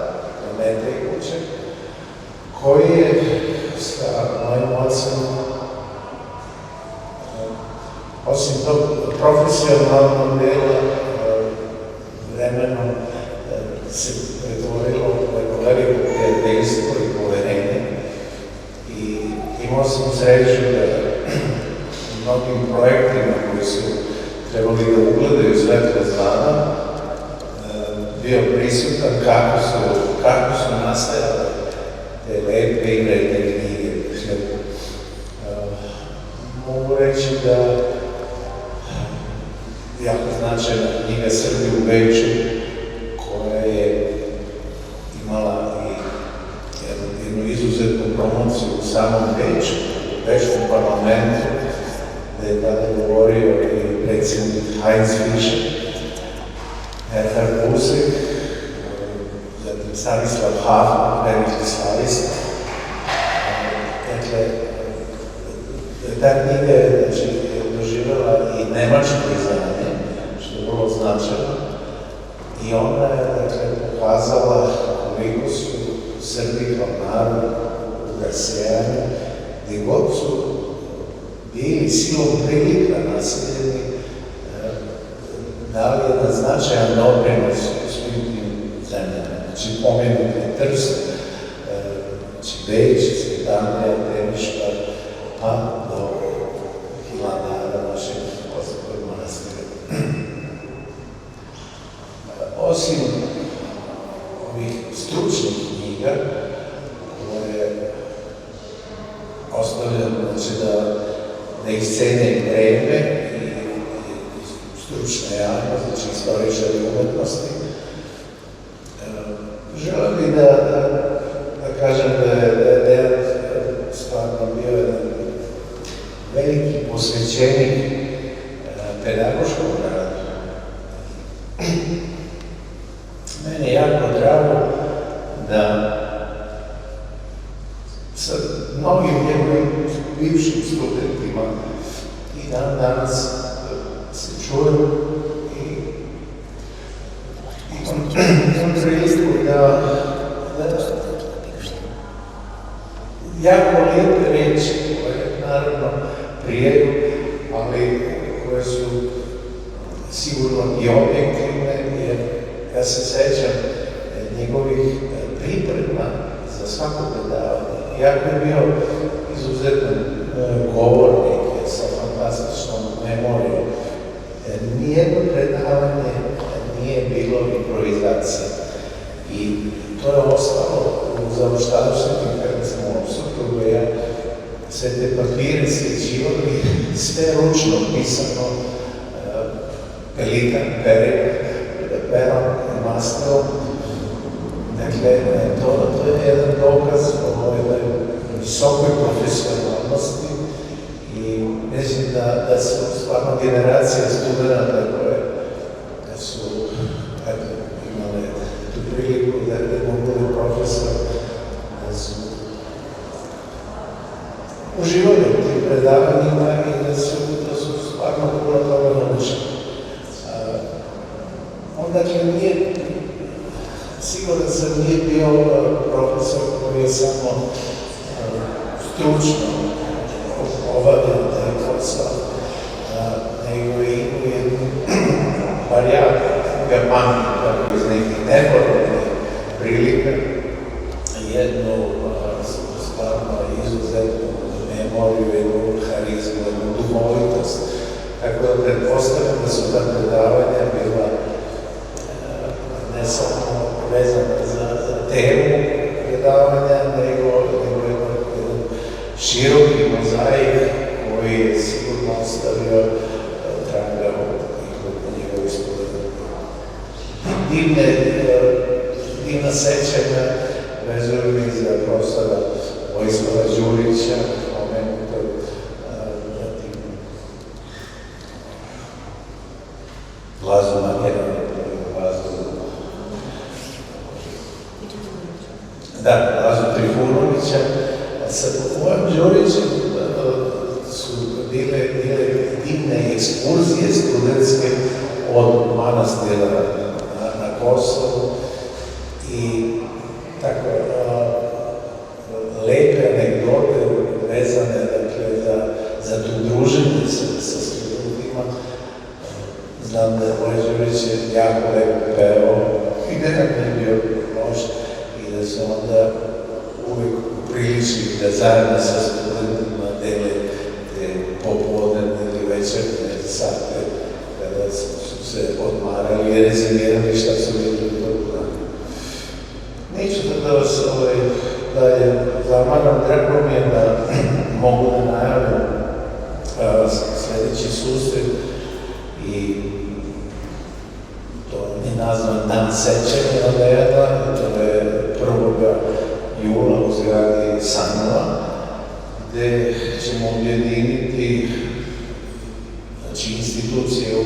Mete i kuće, koji je sa mojim ocenom, osim tog profesionalnog dela, vremenom se pretvorilo u neko veliko prijateljstvo i poverenje. I imao sam sreću da u mnogim projektima koji su trebali da ugledaju svetlo dana bio prisutan kako su nastajale te lepe i vredne knjige. Mogu reći da jako značajna knjiga Srbi u Beču, koja je imala i jednu izuzetnu promociju u samom Beču, u Bečkom parlamentu, gde je tada govorio i predsjednik Heinz Fischer, Erhard Busek, zatim Stanislav Hafman, veliki slavista. Dakle, ta knjiga je doživjela i nemačko izdanje, što je vrlo značajno, i ona je pokazala koliko su Srbi kao narod u rasejanju, gdje god su bili silom prilika naseljeni, dali jedan značajan doprinos u svim tim zemljama. Znači, pomenut je Trst, znači Beč, Svetanija, Temišvar, pa do Hilandara, našeg poznatog manastira. Osim ovih stručnih knjiga, koje ostavljam, znači da ih cene vreme i stručna javnost, znači istoričari umetnosti, želeo bih da kažem da je Dejan stvarno bio jedan veliki posvećenik pedagoškog rada. Meni je jako drago da sa mnogim njegovim bivšim studentima i danas se čujem i imam priliku da jako lijepe reči, koje naravno prijedu, ali koje su sigurno i objektivne, jer ja se sećam njegovih priprema za svako predavanje. Iako je bio izuzetan govornik sa fantastičnom memorijom, nijedno predavanje nije bilo improvizacija. I to je ostalo u završtavštenim kada sam u apsurdu, ja sve te papire sređivali, sve ručno pisano, pelikan, perom, mastelom. Dakle, to je jedan dokaz o jednoj visokoj profesionalnosti i mislim da su stvarno generacije studenta koje su imale tu priliku da budu profesor, da su uživali u tim predavanjima i da su stvarno puno toga naučili. On dakle nije Siguran sam nije bio profesor koji je samo stručno obavljao taj posao, nego i u jednu varijantu ga pamtim iz nekih neformalnih prilika, jednu stvarno izuzetnu memoriju, jednu harizmu, jednu duhovitost. Tako da pretpostavljam da su ta predavanja bila ne samo vezana za temu predavanja, nego jedan široki mozaik koji je sigurno ostavio traga kod njegovih studenta. Divna sećanja vezuju mi za profesora Vojislava Đurića, pomenutog, zatim Lazu Manjera, Lazu Trifunovića. Sa Vojom Đurićem su bile divne ekskurzije studentske od manastira na Kosovu i tako lepe anegdote vezane za to druženje sa studentima. Znam da je Voja Đurić jako lepo pevao i nekako je bio loš i da su onda uvijek upriličili da zajedno sa studentima dele te popodnevne ili večernje sate kada su se odmarali i rezimirali šta su vidjeli tog dana. Neću da vas dalje zamaram, drago mi je da mogu da najavim sledeći susret i to je nazvan Dan sećanja na Dejana, to je 1. jula u zgradi Sanova, gde ćemo objediniti institucije u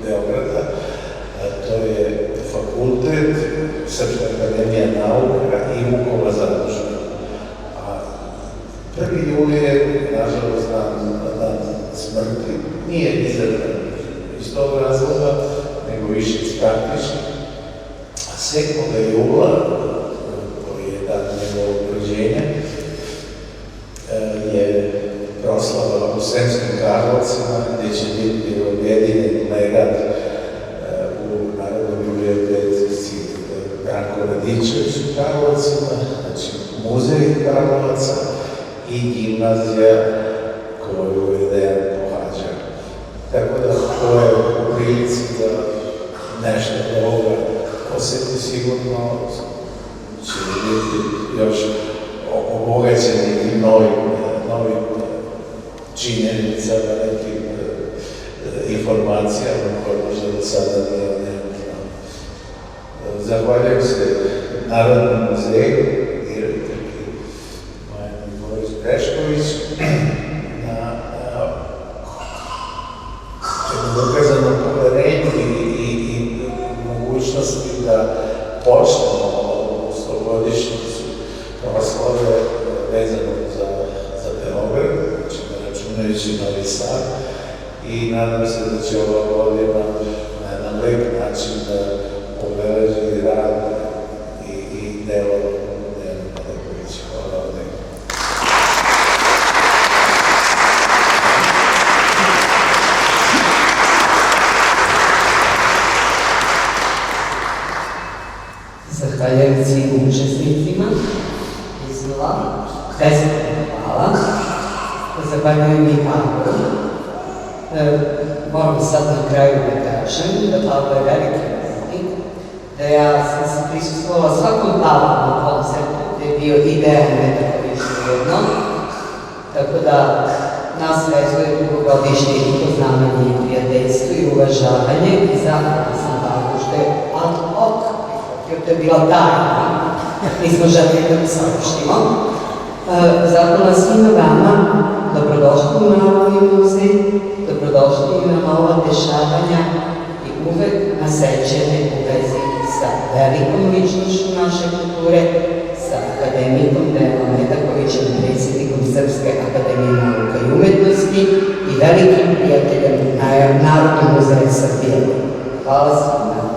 Beograda, to je fakultet, Srpska akademija nauka i Vukova zadužbina. A 1. jul je, nažalost, dan smrti, nije izabran iz tog razloga, nego više iz praktičnih. A 7. jula, koji je dan njegovog rođenja, je proslava u Sremskim Karlovcima, gde će biti objedinjen legat u Narodnoj biblioteci Branko Radičević u Karlovcima, znači muzej Karlovaca i gimnazija koju je Dejan pohađa. Tako da to je u prilici da nešto od ovoga osjeti, sigurno će biti još obogaćeni nekim novim činjenicama, nekim informacijama koje možda do sada nije znao. Zahvaljujem se Narodnom muzeju, direktorki Majani Boris Grešković, na dokazanom poverenju i mogućnosti da počnemo ovu 100-godišnjicu proslave vezano za Beograd, znači ne računajući Novi Sad, i nadam se da će ova godina na jedan lep način da obeleži rad i delo Dejana Medakovića. Hvala vam. Zahvaljujem svim učesnicima iznova. Beskrajno hvala. Zahvaljujem i Pavlu. Moram sad na kraju da kažem da Pavlo je veliki umetnik, da ja sam se prisustvovala svakom Pavlovom koncertu, gde je bio i Dejan Medaković ujedno, tako da nas vezuje dugogodišnje i poznavanje i prijateljstvo i uvažavanje i zahvalna sam Pavlu što je ad hoc, jer to je bila tajna, nismo želeli da to saopštimo. Zahvalna svima vama, dobrodošli u Narodni muzej, dobrodošli na ova dešavanja i uvek na sećanje u vezi sa velikom ličnošću naše kulture, sa akademikom Dejanom Medakovićem, predsjednikom Srpske akademije nauka i umetnosti i velikim prijateljem Narodnog muzeja Srbije. Hvala svima.